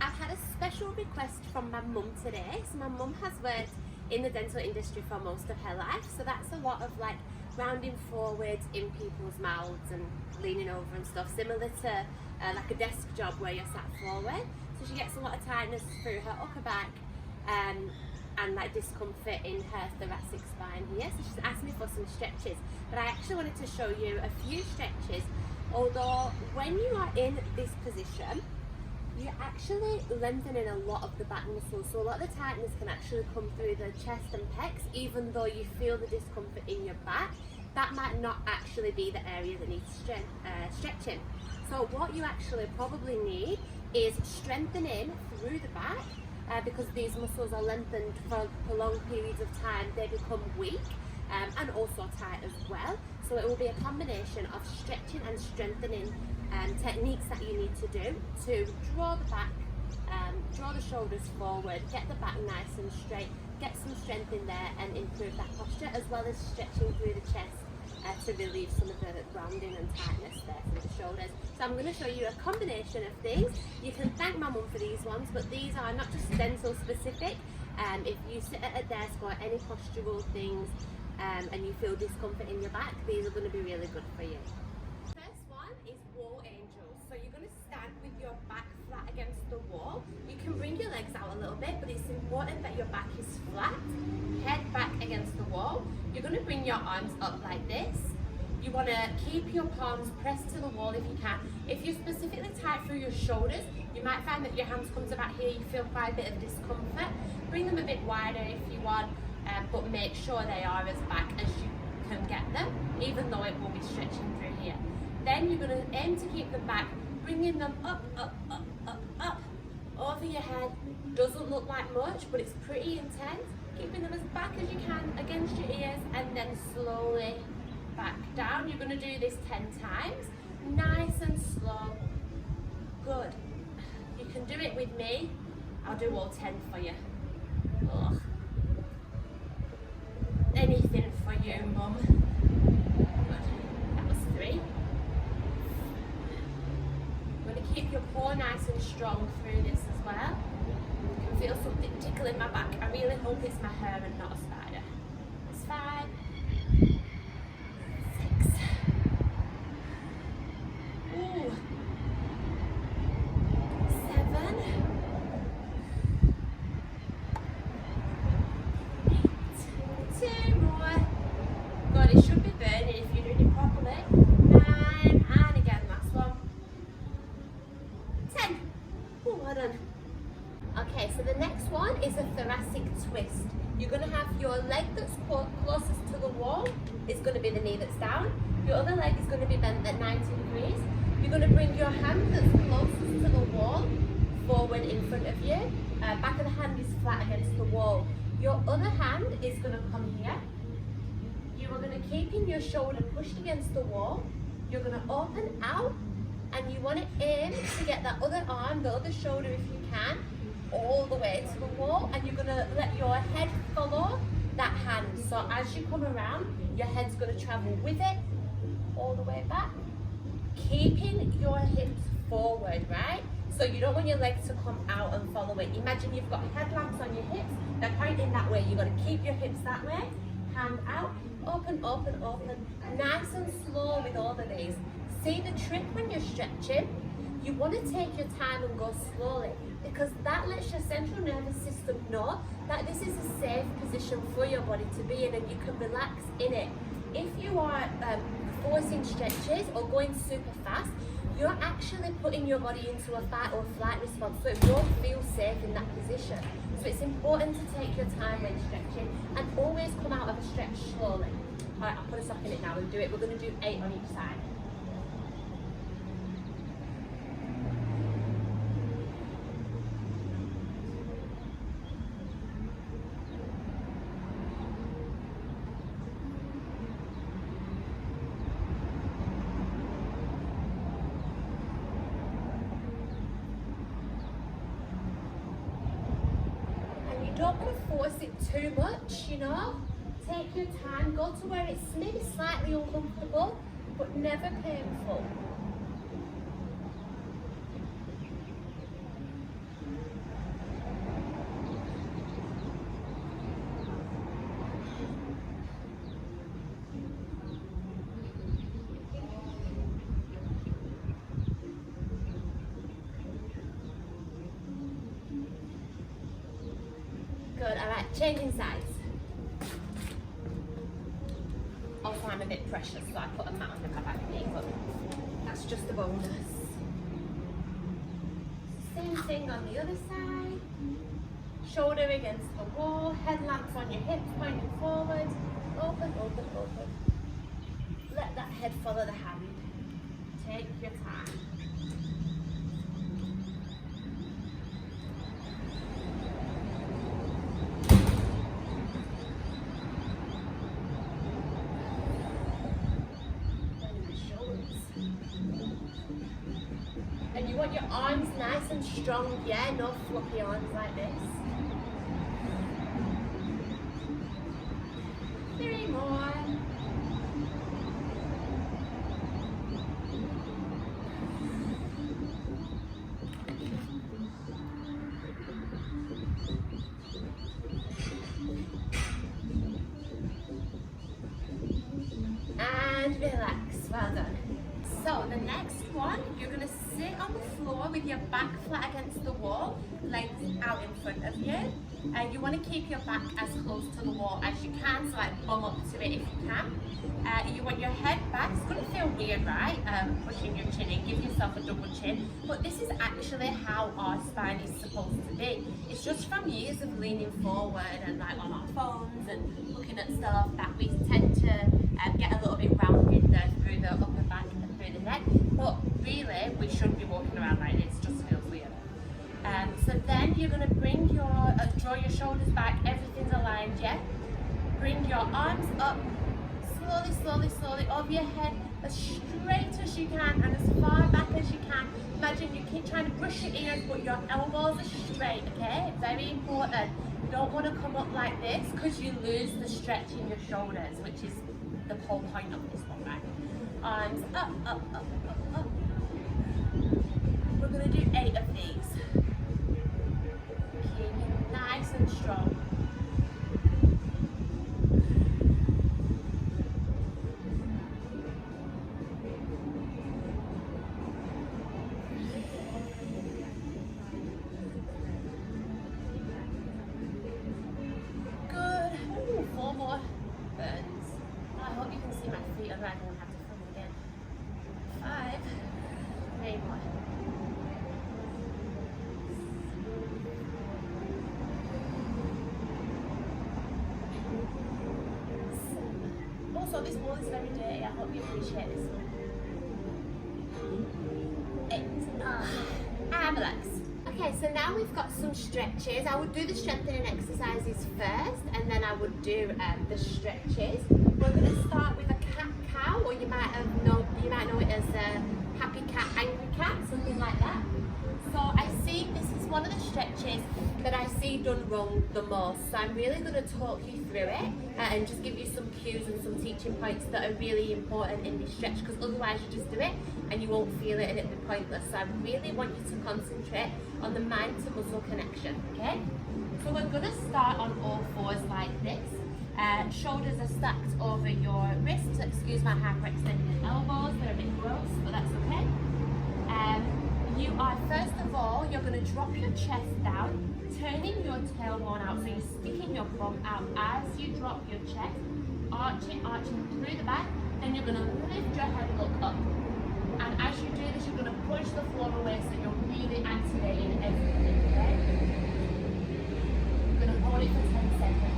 I've had a special request from my mum today. So my mum has worked in the dental industry for most of her life, so that's a lot of like rounding forwards in people's mouths and leaning over and stuff, similar to like a desk job where you're sat forward. So she gets a lot of tightness through her upper back and like discomfort in her thoracic spine here. So she's asked me for some stretches, but I actually wanted to show you a few stretches. Although when you are in this position, you're actually lengthening a lot of the back muscles, so a lot of the tightness can actually come through the chest and pecs. Even though you feel the discomfort in your back, that might not actually be the area that needs stretching. So what you actually probably need is strengthening through the back, because these muscles are lengthened for prolonged periods of time. They become weak and also tight as well. So it will be a combination of stretching and strengthening techniques that you need to do to draw the back, draw the shoulders forward, get the back nice and straight, get some strength in there and improve that posture, as well as stretching through the chest to relieve some of the rounding and tightness there through the shoulders. So I'm going to show you a combination of these. You can thank my mum for these ones, but these are not just dental specific. If you sit at a desk or any postural things and you feel discomfort in your back, these are going to be really good for you. First one is wall angels. So you're going to stand with your back flat against the wall. You can bring your legs out a little bit, but it's important that your back is flat, head back against the wall. You're going to bring your arms up like this. You want to keep your palms pressed to the wall if you can. If you're specifically tight through your shoulders, you might find that your hands come to about here, you feel quite a bit of discomfort. Bring them a bit wider if you want, but make sure they are as back as you can get them, even though it will be stretching through here. Then you're going to aim to keep them back, bringing them up, up, up, up, up, over your head. Doesn't look like much, but it's pretty intense. Keeping them as back as you can against your ears, and then slowly back down. You're going to do this 10 times, nice and slow. Good. You can do it with me. I'll do all 10 for you. Ugh. Anything for you, Mum. Good. That was 3. I'm going to keep your core nice and strong through this as well. I can feel something tickling my back. I really hope it's my hair and not a spider. It's 5. 6. Ooh. 7. 8. 2 more. God, it should be burning if you're doing it properly. 9. And again, last one. 10. Oh, well done. Okay, so the next one is a thoracic twist. You're going to have your leg that's closest to the wall is going to be the knee that's down. Your other leg is going to be bent at 90 degrees. You're going to bring your hand that's closest to the wall forward in front of you. Back of the hand is flat against the wall. Your other hand is going to come here. You are going to keep in your shoulder pushed against the wall. You're going to open out, and you want to aim to get that other arm, the other shoulder if you can, all the way to the wall, and you're going to let your head follow that hand. So as you come around, your head's going to travel with it all the way back, keeping your hips forward, right? So you don't want your legs to come out and follow it. Imagine you've got headlamps on your hips, they're pointing that way. You've got to keep your hips that way, hand out, open, open, open, nice and slow with all of these. See the trick when you're stretching? You want to take your time and go slowly, because that lets your central nervous system know that this is a safe position for your body to be in, and you can relax in it. If you are forcing stretches or going super fast, you're actually putting your body into a fight or flight response, so it won't feel safe in that position. So it's important to take your time when stretching, and always come out of a stretch slowly. Alright, I'll put a sock in it now and do it. We're going to do 8 on each side. Don't want to force it too much, you know. Take your time, go to where it's maybe slightly uncomfortable, but never painful. Good, alright, changing sides. Also, I'm a bit precious, so I put a mat under my back knee, but that's just a bonus. Same thing on the other side. Shoulder against the wall, headlamps on your hips, pointing forward. Open, open, open. Let that head follow the hand. Take your time. And you want your arms nice and strong, yeah? No floppy arms like this. 3 more. And relax, well done. So the next one, you're going to sit on the floor with your back flat against the wall, legs out in front of you. You want to keep your back as close to the wall as you can, so like bum up to it if you can. You want your head back. It's going to feel weird, right? Pushing your chin in, give yourself a double chin. But this is actually how our spine is supposed to be. It's just from years of leaning forward and like on our phones and looking at stuff that we tend to get a little bit rounded there through the upper back and through the neck. But really, we shouldn't be walking around like this. It just feels weird. So then you're going to bring your, draw your shoulders back, everything's aligned, yeah? Bring your arms up, slowly, slowly, slowly over your head, as straight as you can and as far back as you can. Imagine you keep trying to brush your ears, but your elbows are straight, okay? Very important. You don't want to come up like this because you lose the stretch in your shoulders, which is the whole point of this one, right? Arms up, up, up, up, up. We're going to do 8 of these. Keep it nice and strong. Good. Ooh, 4 more burns. I hope you can see my feet, otherwise I'm going to have to film again. 5. 3 more. Also, this wall is very dirty. I hope you appreciate this one. 8. And relax. Okay, so now we've got some stretches. I would do the strengthening exercises first, and then I would do the stretches. We're going to start with a cat-cow, or you might know it as a happy cat, angry cat, something like that. So I see this is one of the stretches that I see done wrong the most. So I'm really going to talk you through it and just give you some cues and some teaching points that are really important in this stretch, because otherwise you just do it and you won't feel it and it'll be pointless. So I really want you to concentrate on the mind to muscle connection, okay? So we're going to start on all fours like this. Shoulders are stacked over your wrists. Excuse my hyperextended elbows, they're a bit gross, but that's okay. You are, first of all, you're going to drop your chest down, turning your tailbone out, so you're sticking your bum out as you drop your chest, arching through the back, then you're going to lift your head, look up. And as you do this, you're going to push the floor away, so you're really activating everything, okay? You're going to hold it for 10 seconds.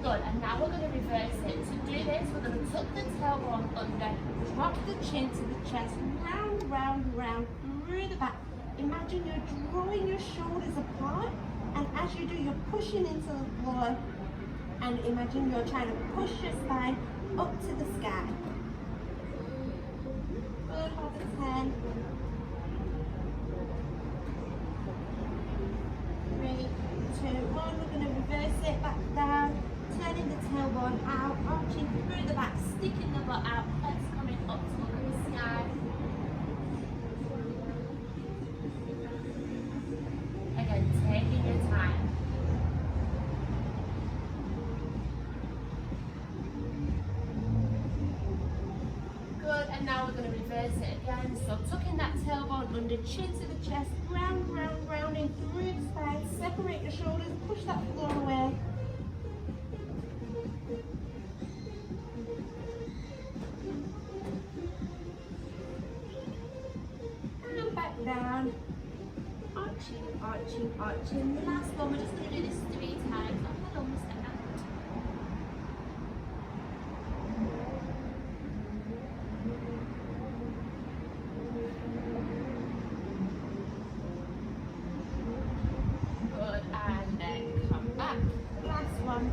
Good, and now we're going to reverse it. To do this, we're going to tuck the tailbone under, drop the chin to the chest, round, round, round, through the back. Imagine you're drawing your shoulders apart, and as you do, you're pushing into the floor, and imagine you're trying to push your spine up to the sky. Good, hold the 10. 3, 2, 1. We're going to reverse it back down. Turning the tailbone out, arching through the back, sticking the butt out, head's coming up to look at the sky. Again, taking your time. and now we're going to reverse it again. So tucking that tailbone under, chin to the chest, round, round, rounding through the spine, separate your shoulders, push that floor away. And back down. Arching, arching, arching. The last one, we're just going to do this 3 times. I'll head on step out. Good, and then come back. Last one.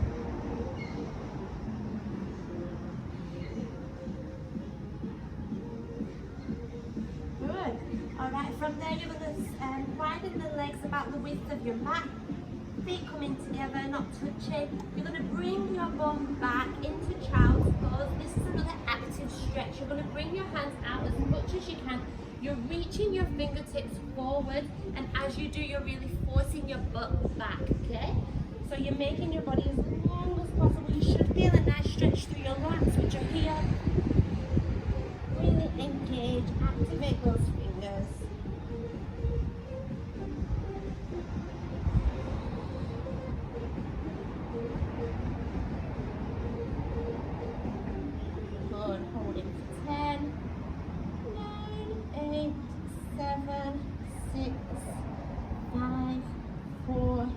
Good. Alright, from there you're going to widen the legs about the width of your mat. Feet coming together, not touching. You're going to bring your bum back into child's pose. This is another active stretch. You're going to bring your hands out as much as you can. You're reaching your fingertips forward, and as you do, you're really forcing your butt back, okay? So you're making your body as long as possible. You should feel a nice stretch through your lats, which are here. Really engage, activate those fingers. Good, holding for 10, 9, 8, 7, 6, 5, 4,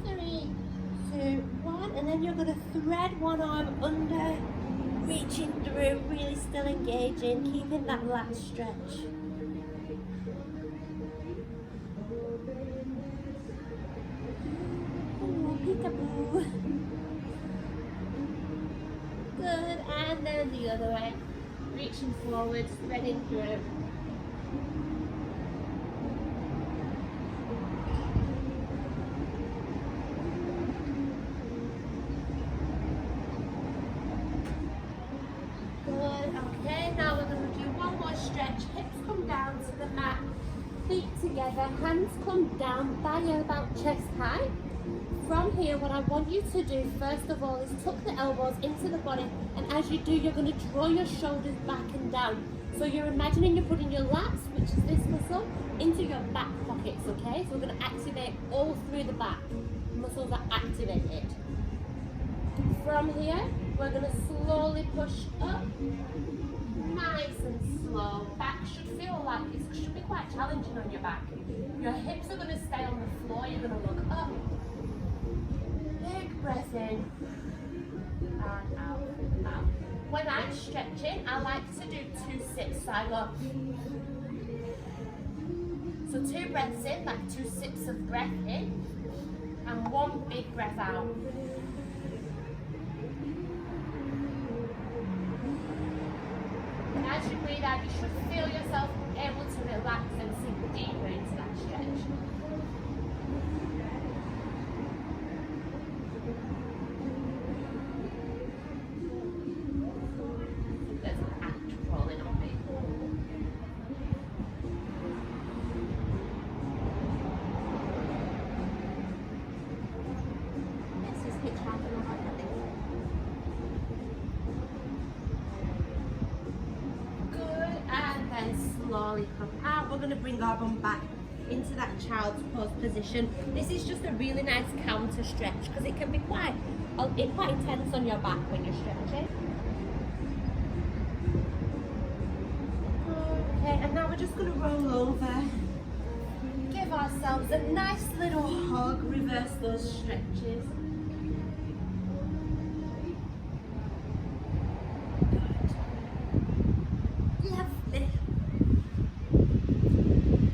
3, 2, 1, and then you're going to thread one arm under, reaching through, really still engaging, keeping that lat stretch. Oh, peekaboo. Good, and then the other way, reaching forward, threading through. Okay, now we're going to do one more stretch. Hips come down to the mat, feet together, hands come down by about chest height. From here, what I want you to do first of all is tuck the elbows into the body, and as you do, you're going to draw your shoulders back and down. So you're imagining you're putting your lats, which is this muscle, into your back pockets, okay? So we're going to activate all through the back. Muscles are activated. From here, we're going to slowly push up, nice and slow. Back should feel like it should be quite challenging on your back. Your hips are going to stay on the floor. You're going to look up. Big breath in and out through the mouth. When I'm stretching, I like to do 2 sips. So I go. So 2 breaths in, like 2 sips of breath in, and 1 big breath out. And as you breathe out, you should feel yourself able to relax and sink deeper into that stretch. There's an act rolling on me. This is hitchhiking on my thing. Slowly come out. We're going to bring our bum back into that child's pose position. This is just a really nice counter stretch because it can be quite intense on your back when you're stretching. Okay, and now we're just going to roll over. Give ourselves a nice little hug, reverse those stretches.